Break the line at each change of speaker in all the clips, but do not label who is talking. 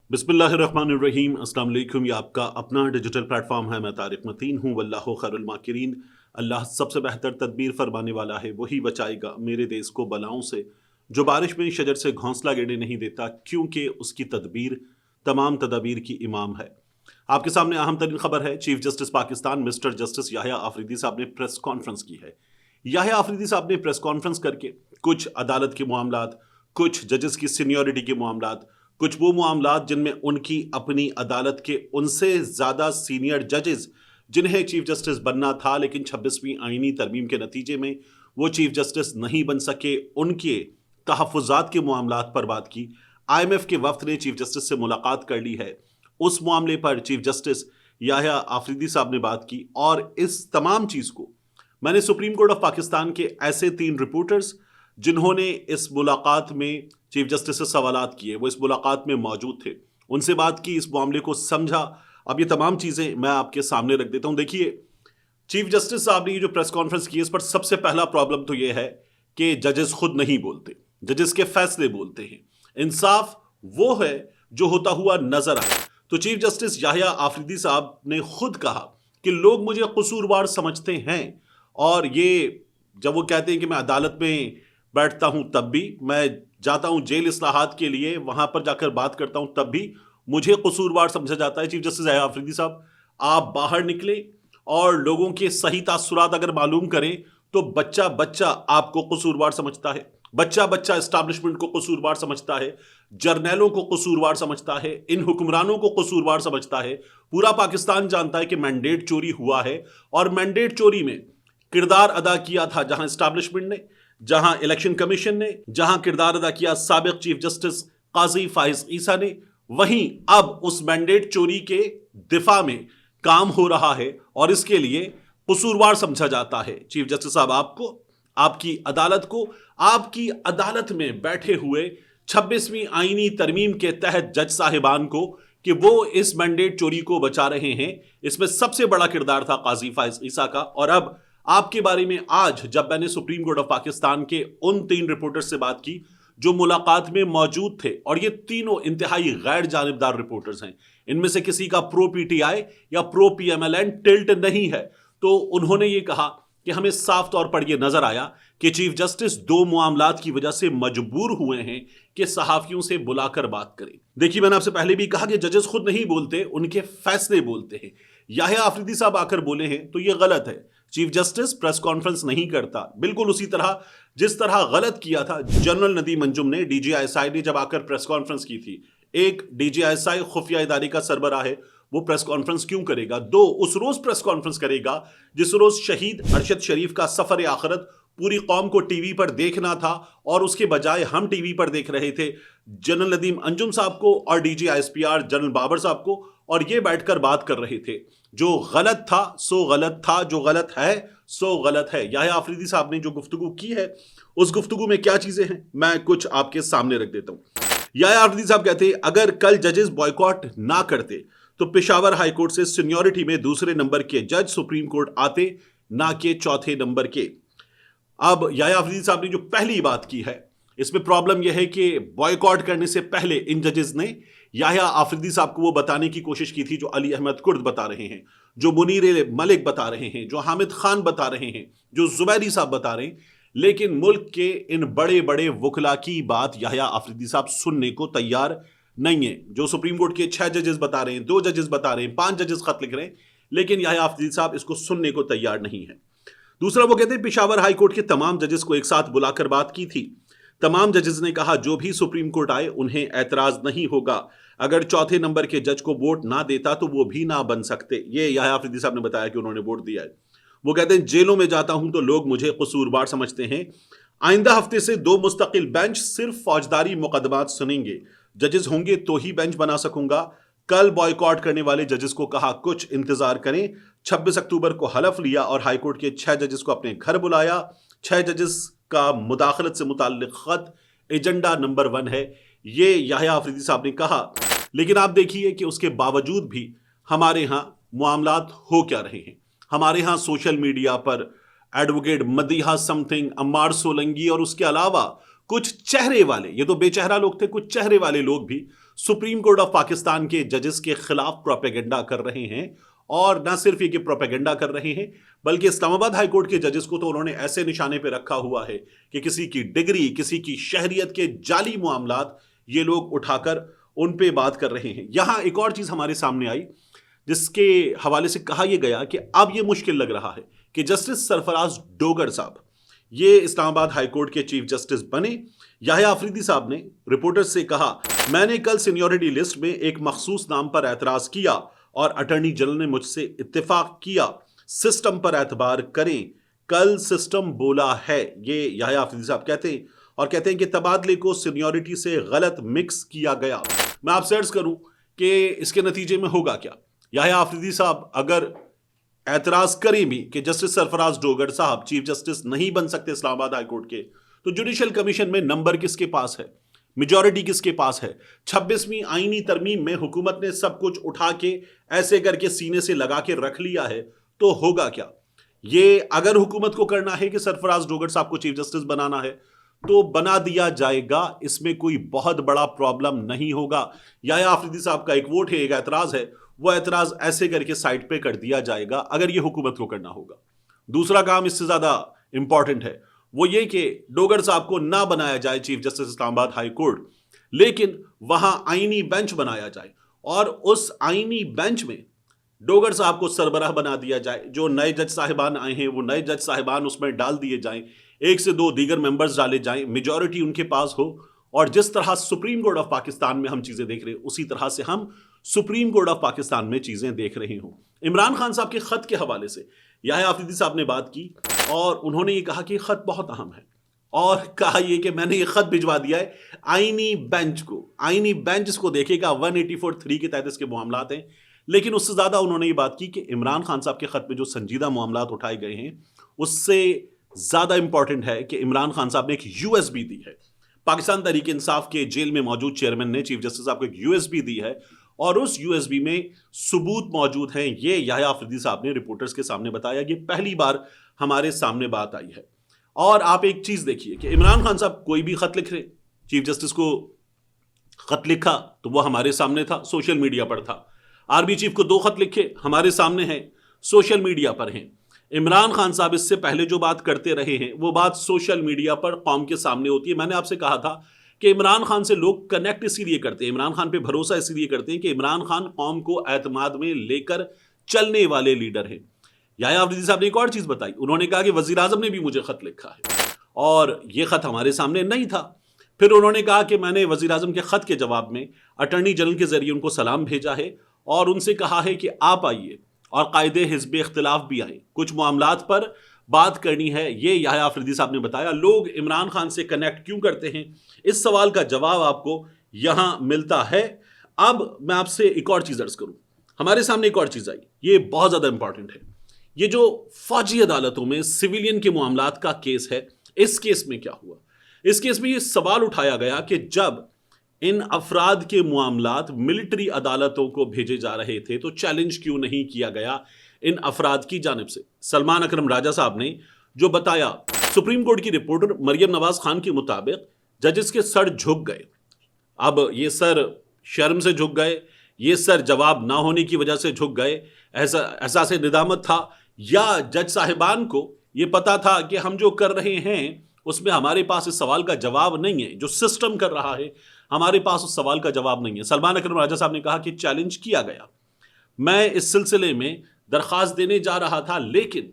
बिस्मिल्लाहिर्रहमानिर्रहीम। अस्सलाम वालेकुम। ये आपका अपना डिजिटल प्लेटफॉर्म है। मैं तारिक मतीन हूँ। वल्लाहु खैरुल माकिरीन। अल्लाह सबसे बेहतर तदबीर फरमाने वाला है, वही बचाएगा मेरे देश को बलाओं से। जो बारिश में शजर से घोंसला गिरने नहीं देता, क्योंकि उसकी तदबीर तमाम तदाबीर की इमाम है। आपके सामने अहम तरीन खबर है। Chief justice Pakistan mister justice Yahya Afridi साहब ने प्रेस कॉन्फ्रेंस की है। याहिया आफरीदी साहब ने प्रेस कॉन्फ्रेंस करके कुछ अदालत के मामलात, कुछ जजेस की सीनियरिटी के मामलात, कुछ वो मामलात जिनमें उनकी अपनी अदालत के उनसे ज़्यादा सीनियर जजेस जिन्हें चीफ जस्टिस बनना था, लेकिन 26वीं आईनी तरमीम के नतीजे में वो चीफ जस्टिस नहीं बन सके, उनके तहफ़्फ़ुज़ात के मामलात पर बात की। IMF के वफ़द ने चीफ जस्टिस से मुलाकात कर ली है। उस मामले पर चीफ जस्टिस याहिया आफरीदी साहब ने बात की। और इस तमाम चीज़ को मैंने सुप्रीम कोर्ट ऑफ पाकिस्तान के ऐसे 3 रिपोर्टर्स जिन्होंने इस मुलाकात में चीफ जस्टिस से सवालात किए, वो इस मुलाकात में मौजूद थे, उनसे बात की, इस मामले को समझा। अब ये तमाम चीज़ें मैं आपके सामने रख देता हूँ। देखिए, चीफ जस्टिस साहब ने ये जो प्रेस कॉन्फ्रेंस की, इस पर सबसे पहला प्रॉब्लम तो ये है कि जजेस खुद नहीं बोलते, जजेस के फैसले बोलते हैं। इंसाफ वो है जो होता हुआ नजर आए। तो चीफ जस्टिस याहिया आफरीदी साहब ने खुद कहा कि लोग मुझे कसूरवार समझते हैं, और ये जब वो कहते हैं कि मैं अदालत में बैठता हूं तब भी, मैं जाता हूं जेल इस्लाहात के लिए, वहां पर जाकर बात करता हूं तब भी मुझे कसूरवार समझा जाता है। चीफ जस्टिस याहिया आफरीदी साहब, आप बाहर निकले और लोगों के सही तासुरात अगर मालूम करें तो बच्चा बच्चा आपको कसूरवार समझता है, बच्चा बच्चा एस्टैब्लिशमेंट को कसूरवार समझता है, जर्नैलों को कसूरवार समझता है, इन हुक्मरानों को कसूरवार समझता है। पूरा पाकिस्तान जानता है कि मैंडेट चोरी हुआ है, और मैंडेट चोरी में किरदार अदा किया था जहां एस्टैब्लिशमेंट ने, जहां इलेक्शन कमीशन ने, जहां किरदार अदा किया साबिक चीफ जस्टिस काजी फाइज ईसा ने, वहीं अब उस मैंडेट चोरी के दिफा में काम हो रहा है, और इसके लिए कसूरवार समझा जाता है। चीफ जस्टिस साहब आपको, आपकी अदालत को, आपकी अदालत में बैठे हुए 26वीं आईनी तरमीम के तहत जज साहिबान को, कि वो इस मैंडेट चोरी को बचा रहे हैं। इसमें सबसे बड़ा किरदार था काजी फाइज ईसा का। और अब आपके बारे में आज जब मैंने सुप्रीम कोर्ट ऑफ पाकिस्तान के उन 3 रिपोर्टर्स से बात की जो मुलाकात में मौजूद थे, और ये तीनों इंतहाई गैर जानिबदार रिपोर्टर्स हैं, इनमें से किसी का प्रो पीटीआई या प्रो पीएमएलएन टिल्ट नहीं है, तो उन्होंने ये कहा कि हमें साफ तौर पर यह नजर आया कि चीफ जस्टिस 2 मामलात की वजह से मजबूर हुए हैं कि सहाफियों से बुलाकर बात करें। देखिए, मैंने आपसे पहले भी कहा कि जजेस खुद नहीं बोलते, उनके फैसले बोलते हैं। याहिया आफरीदी साहब आकर बोले हैं तो यह गलत है। चीफ जस्टिस प्रेस कॉन्फ्रेंस नहीं करता, बिल्कुल उसी तरह जिस तरह गलत किया था जनरल नदीम अंजुम ने, डीजीआईएसआई ने जब आकर प्रेस कॉन्फ्रेंस की थी। एक डीजीआईएसआई खुफिया इदारे का सरबराह है, वो प्रेस कॉन्फ्रेंस क्यों करेगा? 2, उस रोज प्रेस कॉन्फ्रेंस करेगा जिस रोज शहीद अरशद शरीफ का सफर आखिरत पूरी कौम को टीवी पर देखना था, और उसके बजाय हम टीवी पर देख रहे थे जनरल नदीम अंजुम साहब को और डीजीआईएसपीआर जनरल बाबर साहब को, और ये बैठकर बात कर रहे थे। जो गलत था सो गलत था, जो गलत है सो गलत है। याहिया आफरीदी साहब ने जो गुफ्तगू की है, उस गुफ्तगू में क्या चीजें हैं मैं कुछ आपके सामने रख देता हूं। याहिया आफरीदी साहब कहते हैं, अगर कल जजेस बॉयकॉट ना करते तो पेशावर हाईकोर्ट से सीनियरिटी में दूसरे नंबर के जज सुप्रीम कोर्ट आते, ना कि चौथे नंबर के। अब याहिया आफरीदी साहब ने जो पहली बात की है, इसमें प्रॉब्लम यह है कि बॉयकॉट करने से पहले इन जजेस ने याहिया आफरीदी साहब को वो बताने की कोशिश की थी जो अली अहमद कुर्द बता रहे हैं, जो मुनीर मलिक बता रहे हैं, जो हामिद खान बता रहे हैं, जो जुबैरी साहब बता रहे हैं। लेकिन मुल्क के इन बड़े बड़े वकला की बात याहिया आफरीदी साहब सुनने को तैयार नहीं है। जो सुप्रीम कोर्ट के 6 जजेस बता रहे हैं, 2 जजेस बता रहे हैं, 5 जजेस खत लिख रहे हैं, लेकिन याहिया आफरीदी साहब इसको सुनने को तैयार नहीं है। दूसरा, वो कहते हैं पेशावर हाई कोर्ट के तमाम जजेस को एक साथ बुलाकर बात की थी। तमाम जजेस ने कहा जो भी सुप्रीम कोर्ट आए उन्हें ऐतराज नहीं होगा। अगर चौथे नंबर के जज को वोट ना देता तो वो भी ना बन सकते। ये याहिया आफरीदी साहब ने बताया कि उन्होंने वोट दिया है। वो कहते हैं जेलों में जाता हूं तो लोग मुझे कसूरवार समझते हैं। आइंदा हफ्ते से 2 मुस्तकिल बेंच सिर्फ फौजदारी मुकदमात सुनेंगे। जजेस होंगे तो ही बेंच बना सकूंगा। कल बॉयकॉट करने वाले जजेस को कहा कुछ इंतजार करें। 26 अक्टूबर को हलफ लिया और हाईकोर्ट के 6 जजेस को अपने घर बुलाया। 6 जजेस का मुदाखलत से मुताल्लिक खत एजेंडा नंबर 1 है, ये याहिया आफरीदी साहब ने कहा। लेकिन आप देखिए कि उसके बावजूद भी हमारे यहाँ मामलात हो क्या रहे हैं। हमारे यहाँ सोशल मीडिया पर एडवोकेट मदीहा समथिंग, अम्मार सोलंकी और उसके अलावा कुछ चेहरे वाले, ये तो बेचेहरा लोग थे, कुछ चेहरे वाले लोग भी सुप्रीम कोर्ट ऑफ पाकिस्तान के जजेस के खिलाफ प्रोपेगेंडा कर रहे हैं। और ना सिर्फ ये कि प्रोपेगेंडा कर रहे हैं, बल्कि इस्लामाबाद हाई कोर्ट के जजेस को तो उन्होंने ऐसे निशाने पे रखा हुआ है कि किसी की डिग्री, किसी की शहरियत के जाली मामलात ये लोग उठाकर उन पे बात कर रहे हैं। यहां एक और चीज हमारे सामने आई जिसके हवाले से कहा यह गया कि अब यह मुश्किल लग रहा है कि जस्टिस सरफराज डोगर साहब ये इस्लामाबाद हाई कोर्ट के चीफ जस्टिस बने। याहिया अफरीदी साहब ने रिपोर्टर्स से कहा, मैंने कल सीनियरिटी लिस्ट में एक मखसूस नाम पर एतराज किया और अटॉर्नी जनरल ने मुझसे इत्तेफाक किया, सिस्टम पर एतबार करें, कल सिस्टम बोला है। ये याहिया अफरीदी साहब कहते हैं और कहते हैं कि तबादले को सीनियरिटी से गलत मिक्स किया गया। मैं आपसे अर्ज करूं कि इसके नतीजे में होगा क्या। याहिया अफरीदी साहब अगर एतराज करें भी कि जस्टिस सरफराज डोगर साहब चीफ जस्टिस नहीं बन सकते इस्लामाबाद हाई कोर्ट के, तो जुडिशल कमीशन में नंबर किसके पास है, मेजॉरिटी किसके पास है। 26वीं आईनी तरमीम में हुकूमत ने सब कुछ उठा के ऐसे करके सीने से लगा के रख लिया है, तो होगा क्या। ये अगर हुकूमत को करना है कि सरफराज डोगर साहब को चीफ जस्टिस बनाना है तो बना दिया जाएगा, इसमें कोई बहुत बड़ा प्रॉब्लम नहीं होगा। याहिया अफरीदी साहब का एक वोट है, एक एतराज है, वो एतराज ऐसे करके साइड पे कर दिया जाएगा अगर ये हुकूमत को करना होगा। दूसरा काम इससे ज्यादा इंपॉर्टेंट है, वो ये कि डोगर साहब को ना बनाया जाए chief justice Islamabad high court, लेकिन वहां आईनी बेंच बनाया जाए और उस आईनी बेंच में डोगर साहब को सरबराह बना दिया जाए। जो नए जज साहिबान आए हैं वो नए जज साहिबान उसमें डाल दिए जाएं, 1 से 2 दीगर मेंबर्स डाले जाएं, मेजॉरिटी उनके पास हो। और जिस तरह सुप्रीम कोर्ट ऑफ पाकिस्तान में हम चीजें देख रहे हैं उसी तरह से हम सुप्रीम कोर्ट ऑफ पाकिस्तान में चीजें देख रहे हों। इमरान खान साहब के खत के हवाले से याहिया अफरीदी साहब ने बात की और उन्होंने ये कहा कि खत बहुत अहम है और कहा यह कि मैंने ये खत भिजवा दिया है आईनी बेंच को। आईनी बेंच इसको देखेगा, 184(3) के तहत इसके मामलात हैं। लेकिन उससे ज्यादा उन्होंने ये बात की कि इमरान खान साहब के खत में जो संजीदा मामलात उठाए गए हैं उससे ज्यादा इंपॉर्टेंट है कि इमरान खान साहब ने एक यूएसबी दी है। पाकिस्तान तहरीक इंसाफ के जेल में मौजूद चेयरमैन ने चीफ जस्टिस साहब को एक यूएसबी दी है और उस यूएसबी में सबूत मौजूद हैं। ये याहिया अफरीदी साहब ने रिपोर्टर्स के सामने बताया। ये पहली बार हमारे सामने बात आई है। और आप एक चीज देखिए कि इमरान खान साहब कोई भी खत लिख रहे, चीफ जस्टिस को खत लिखा तो वो हमारे सामने था, सोशल मीडिया पर था। आर्मी चीफ को 2 खत लिखे, हमारे सामने हैं, सोशल मीडिया पर हैं। इमरान खान साहब इससे पहले जो बात करते रहे हैं वो बात सोशल मीडिया पर कौम के सामने होती है। मैंने आपसे कहा था कि इमरान खान से लोग कनेक्ट इसीलिए करते हैं, इमरान खान पे भरोसा इसीलिए करते हैं कि इमरान खान कौम को एतमाद में लेकर चलने वाले लीडर हैं। याहिया अफरीदी साहब ने एक और चीज बताई, उन्होंने कहा कि वजीर आजम ने भी मुझे खत लिखा है और यह खत हमारे सामने नहीं था। फिर उन्होंने कहा कि मैंने वजीर आजम के खत के जवाब में अटॉर्नी जनरल के जरिए उनको सलाम भेजा है और उनसे कहा है कि आप आइए और कायदे हिज़्ब इख्तिलाफ भी आए, कुछ मामलात पर बात करनी है। ये याहिया अफरीदी साहब ने बताया। लोग इमरान खान से कनेक्ट क्यों करते हैं, इस सवाल का जवाब आपको यहां मिलता है। अब मैं आपसे एक और चीज अर्ज करूं, हमारे सामने एक और चीज आई, ये बहुत ज्यादा इंपॉर्टेंट है। ये जो फौजी अदालतों में सिविलियन के मामलात का केस है, इस केस में क्या हुआ। इस केस में ये सवाल उठाया गया कि जब इन अफराद के मामलात मिलिट्री अदालतों को भेजे जा रहे थे तो चैलेंज क्यों नहीं किया गया इन अफराद की जानिब से। सलमान अकरम राजा साहब ने जो बताया, सुप्रीम कोर्ट की रिपोर्टर मरियम नवाज खान के मुताबिक जजेस के सर झुक गए। अब ये सर शर्म से झुक गए, ये सर जवाब ना होने की वजह से झुक गए, ऐसा एहसास निदामत था, या जज साहिबान को ये पता था कि हम जो कर रहे हैं उसमें हमारे पास इस सवाल का जवाब नहीं है, जो सिस्टम कर रहा है हमारे पास उस सवाल का जवाब नहीं है। सलमान अकरम राजा साहब ने कहा कि चैलेंज किया गया, मैं इस सिलसिले में दरख्वास्त देने जा रहा था, लेकिन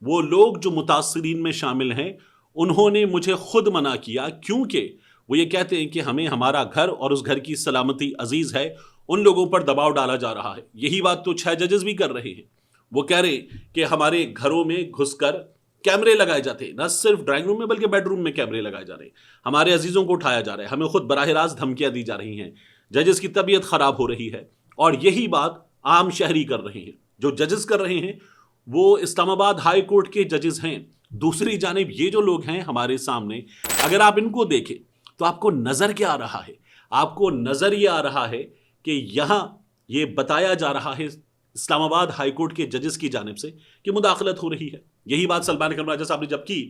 वो लोग जो मुतासरीन में शामिल हैं उन्होंने मुझे खुद मना किया, क्योंकि वो ये कहते हैं कि हमें हमारा घर और उस घर की सलामती अजीज है, उन लोगों पर दबाव डाला जा रहा है। यही बात तो 6 जजेस भी कर रहे हैं। वो कह रहे कि हमारे घरों में घुसकर कैमरे लगाए जाते हैं, न सिर्फ ड्राइंग रूम में बल्कि बेडरूम में कैमरे लगाए जा रहे हैं, हमारे अजीजों को उठाया जा रहा है, हमें खुद बराह रास्त धमकियां दी जा रही हैं, जजेस की तबीयत खराब हो रही है। और यही बात आम शहरी कर रहे हैं, जो जजेस कर रहे हैं वो इस्लामाबाद हाई कोर्ट के जजेस हैं। दूसरी जानिब ये जो लोग हैं हमारे सामने, अगर आप इनको देखें तो आपको नजर क्या आ रहा है, आपको नजर ये आ रहा है कि यहां ये बताया जा रहा है इस्लामाबाद हाई कोर्ट के जजेस की जानिब से कि मुदाखलत हो रही है। यही बात सलमान अकरम राजा साहब ने जब की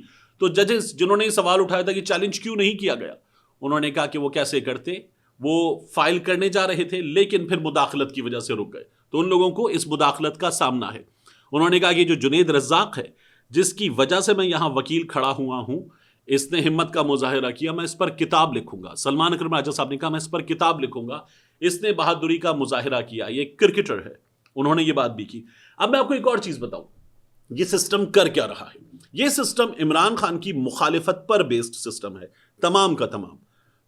तो जजेस जिन्होंने सवाल उठाया था कि चैलेंज क्यों नहीं किया गया, उन्होंने कहा कि वो कैसे करते, वो फाइल करने जा रहे थे लेकिन फिर मुदाखलत की वजह से रुक गए, तो उन लोगों को इस मुदाखलत का सामना है। उन्होंने कहा कि जो जुनेद रज्जाक है, जिसकी वजह से मैं यहां वकील खड़ा हुआ हूं, इसने हिम्मत का मुजाहिरा किया, मैं इस पर किताब लिखूंगा। सलमान अकरम राजा साहब ने कहा मैं इस पर किताब लिखूंगा, इसने बहादुरी का मुजाहिरा किया, ये क्रिकेटर है, उन्होंने ये बात भी की। अब मैं आपको एक और चीज बताऊं, ये सिस्टम कर क्या रहा है। ये सिस्टम इमरान खान की मुखालिफत पर बेस्ड सिस्टम है, तमाम का तमाम।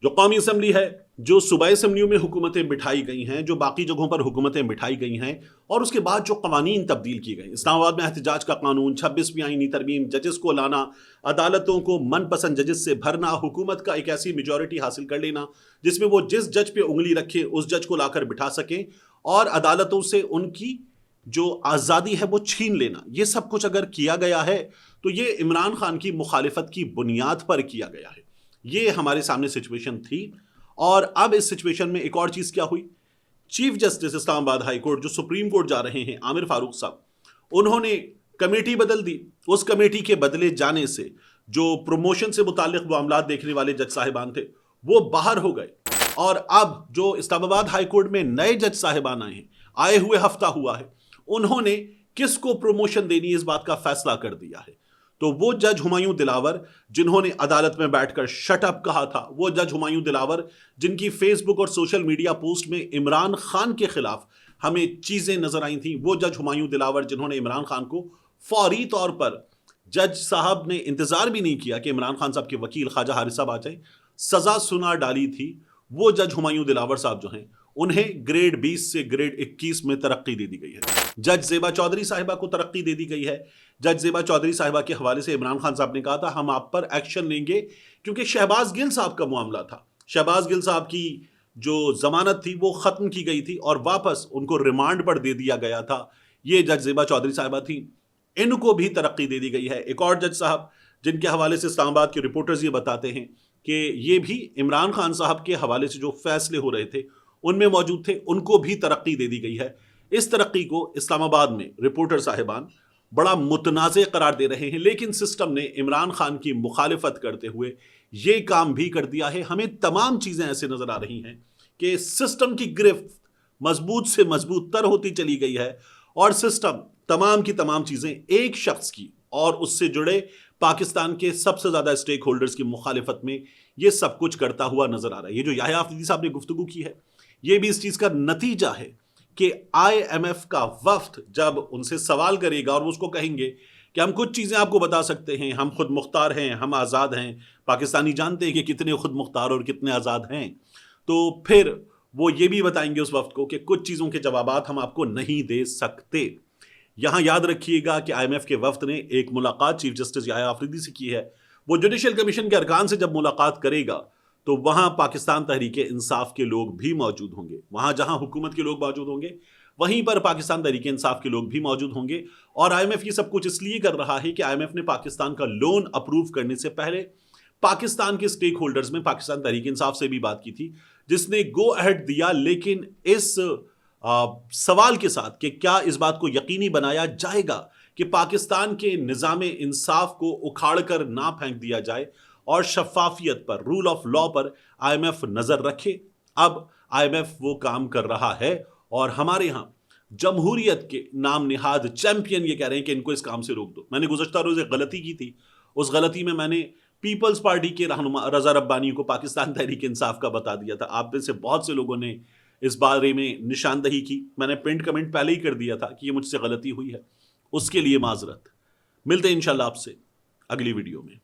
जो कौमी असम्बली है, जो सूबाई असम्बलियों में हुकूमतें बिठाई गई हैं, जो बाकी जगहों पर हुकूमतें बिठाई गई हैं, और उसके बाद जो कवानीन तब्दील किए गए, इस्लामाबाद में एहतजाज का कानून, 26वीं आईनी तरमीम, जजेस को लाना, अदालतों को मनपसंद जजेस से भरना, हुकूमत का एक ऐसी मेजॉरिटी हासिल कर लेना जिसमें वो जिस जज पे उंगली रखे उस जज को लाकर बिठा सकें, और अदालतों से उनकी जो आज़ादी है वो छीन लेना, ये सब कुछ अगर किया गया है तो ये इमरान खान की मुखालिफत की बुनियाद पर किया गया है। ये हमारे सामने सिचुएशन थी। और अब इस सिचुएशन में एक और चीज क्या हुई, chief justice Islamabad high court जो सुप्रीम कोर्ट जा रहे हैं, आमिर फारूक साहब, उन्होंने कमेटी बदल दी। उस कमेटी के बदले जाने से जो प्रमोशन से मुताल्लिक मामला देखने वाले जज साहिबान थे वो बाहर हो गए, और अब जो इस्लामाबाद हाई कोर्ट में नए जज साहिबान आए हैं, आए हुए हफ्ता हुआ है, उन्होंने किसको प्रमोशन देनी है इस बात का फैसला कर दिया है। तो वो जज हुमायूं दिलावर जिन्होंने अदालत में बैठकर शट अप कहा था, वो जज हुमायूं दिलावर जिनकी फेसबुक और सोशल मीडिया पोस्ट में इमरान खान के खिलाफ हमें चीजें नजर आई थी, वो जज हुमायूं दिलावर जिन्होंने इमरान खान को फौरी तौर पर, जज साहब ने इंतजार भी नहीं किया कि इमरान खान साहब के वकील ख्वाजा हारिस साहब आ जाए, सजा सुना डाली थी, वो जज हुमायूं दिलावर साहब जो हैं उन्हें ग्रेड 20 से ग्रेड 21 में तरक्की दे दी गई है। जज ज़ेबा चौधरी साहिबा को तरक्की दे दी गई है। जज ज़ेबा चौधरी साहिबा के हवाले से इमरान खान साहब ने कहा था हम आप पर एक्शन लेंगे, क्योंकि शहबाज गिल साहब का मामला था। शहबाज गिल साहब की जो जमानत थी वो खत्म की गई थी और वापस उनको रिमांड पर दे दिया गया था। ये जज ज़ेबा चौधरी साहिबा थी, इनको भी तरक्की दे दी गई है। एक और जज साहब जिनके हवाले से इस्लामाबाद के रिपोर्टर्स ये बताते हैं कि ये भी इमरान खान साहब के हवाले से जो फैसले हो रहे थे उनमें मौजूद थे, उनको भी तरक्की दे दी गई है। इस तरक्की को इस्लामाबाद में रिपोर्टर साहिबान बड़ा मुतनाज़े करार दे रहे हैं, लेकिन सिस्टम ने इमरान खान की मुखालिफत करते हुए ये काम भी कर दिया है। हमें तमाम चीज़ें ऐसे नज़र आ रही हैं कि सिस्टम की गिरफ्त मजबूत से मजबूत तर होती चली गई है, और सिस्टम तमाम की तमाम चीज़ें एक शख्स की और उससे जुड़े पाकिस्तान के सबसे ज़्यादा स्टेक होल्डर्स की मुखालिफत में ये सब कुछ करता हुआ नज़र आ रहा है। ये जो याह्या अफरीदी साहब ने गुफ्तगू की है, ये भी इस चीज़ का नतीजा है कि IMF का वफ्द जब उनसे सवाल करेगा और उसको कहेंगे कि हम कुछ चीज़ें आपको बता सकते हैं, हम खुद मुख्तार हैं, हम आज़ाद हैं, पाकिस्तानी जानते हैं कि कितने खुद मुख्तार और कितने आज़ाद हैं, तो फिर वो ये भी बताएंगे उस वफ्द को कि कुछ चीज़ों के जवाबात हम आपको नहीं दे सकते। यहाँ याद रखिएगा कि IMF के वफ्द ने एक मुलाकात चीफ जस्टिस याह्या अफरीदी से की है। वो जुडिशल कमीशन के अरकान से जब मुलाकात करेगा तो वहाँ पाकिस्तान तहरीक इंसाफ के लोग भी मौजूद होंगे। वहाँ जहाँ हुकूमत के लोग मौजूद होंगे वहीं पर पाकिस्तान तहरीक इंसाफ के लोग भी मौजूद होंगे। और IMF ये सब कुछ इसलिए कर रहा है कि IMF ने पाकिस्तान का लोन अप्रूव करने से पहले पाकिस्तान के स्टेक होल्डर्स में पाकिस्तान तहरीक इंसाफ से भी बात की थी, जिसने गो अहेड दिया, लेकिन इस सवाल के साथ कि क्या इस बात को यकीनी बनाया जाएगा कि पाकिस्तान के निज़ाम इंसाफ को उखाड़ कर ना फेंक दिया जाए और शफाफियत पर, रूल ऑफ लॉ पर IMF नज़र रखे। अब IMF वो काम कर रहा है और हमारे यहाँ जमहूरियत के नाम निहाद चैंपियन ये कह रहे हैं कि इनको इस काम से रोक दो। मैंने गुज़श्ता रोज़ एक गलती की थी, उस गलती में मैंने पीपल्स पार्टी के रहनुमा रज़ा रब्बानी को पाकिस्तान तहरीक इंसाफ का बता दिया था। आप में से बहुत से लोगों ने इस बारे में निशानदही की। मैंने पिंड कमेंट पहले ही कर दिया था कि ये मुझसे गलती हुई है, उसके लिए माजरत। मिलते हैं इंशाल्लाह आपसे अगली वीडियो में।